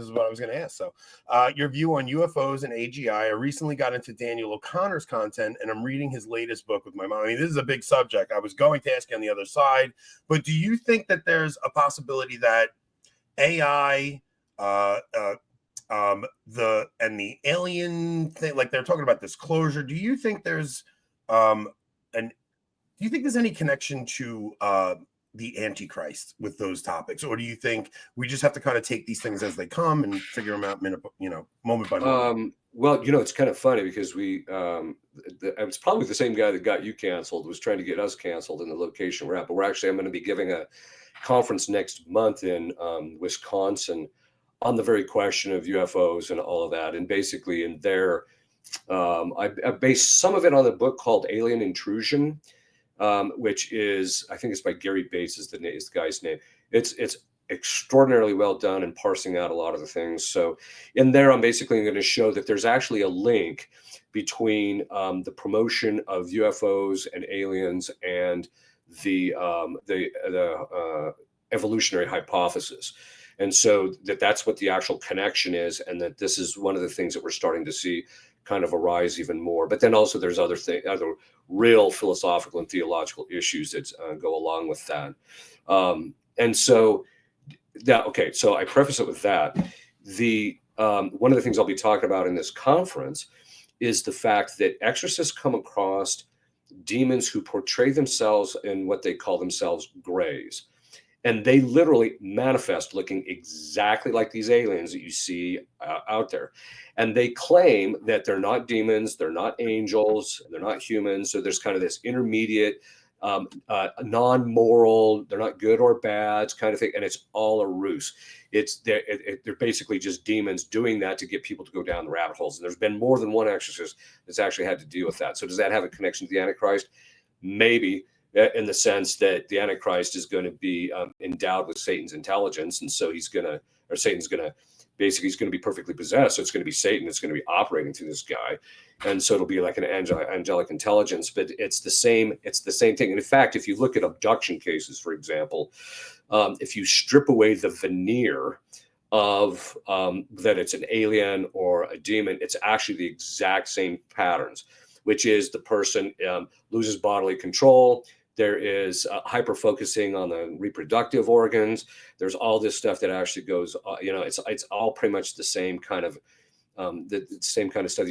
this is what I was going to ask. So your view on UFOs and AGI. I recently got into Daniel O'Connor's content, and I'm reading his latest book with my mom. I mean, this is a big subject. I was going to ask you on the other side, but do you think that there's a possibility that AI, the alien thing, like they're talking about disclosure, do you think there's do you think there's any connection to the Antichrist with those topics, or do you think we just have to kind of take these things as they come and figure them out moment by moment? Well, it's kind of funny because it's probably the same guy that got you canceled was trying to get us canceled in the location we're at. But I'm going to be giving a conference next month in Wisconsin on the very question of UFOs and all of that. And basically in there, I based some of it on a book called Alien Intrusion, which is, I think it's by Gary Bates is the guy's name. It's extraordinarily well done in parsing out a lot of the things. So in there, I'm basically going to show that there's actually a link between the promotion of UFOs and aliens and the evolutionary hypothesis. And so that's what the actual connection is, and that this is one of the things that we're starting to see kind of arise even more. But then also there's other real philosophical and theological issues that go along with that. And so so I preface it with that. One of the things I'll be talking about in this conference is the fact that exorcists come across demons who portray themselves in what they call themselves grays. And they literally manifest looking exactly like these aliens that you see out there. And they claim that they're not demons, they're not angels, they're not humans. So there's kind of this intermediate, non-moral, they're not good or bad kind of thing. And it's all a ruse. They're basically just demons doing that to get people to go down the rabbit holes. And there's been more than one exorcist that's actually had to deal with that. So does that have a connection to the Antichrist? Maybe. In the sense that the Antichrist is going to be endowed with Satan's intelligence. And so he's going to be perfectly possessed. So it's going to be Satan that's going to be operating through this guy. And so it'll be like an angelic intelligence, but it's the same thing. And in fact, if you look at abduction cases, for example, if you strip away the veneer of that it's an alien or a demon, it's actually the exact same patterns, which is the person loses bodily control. There is hyper focusing on the reproductive organs. There's all this stuff that actually goes, it's all pretty much the same kind of studies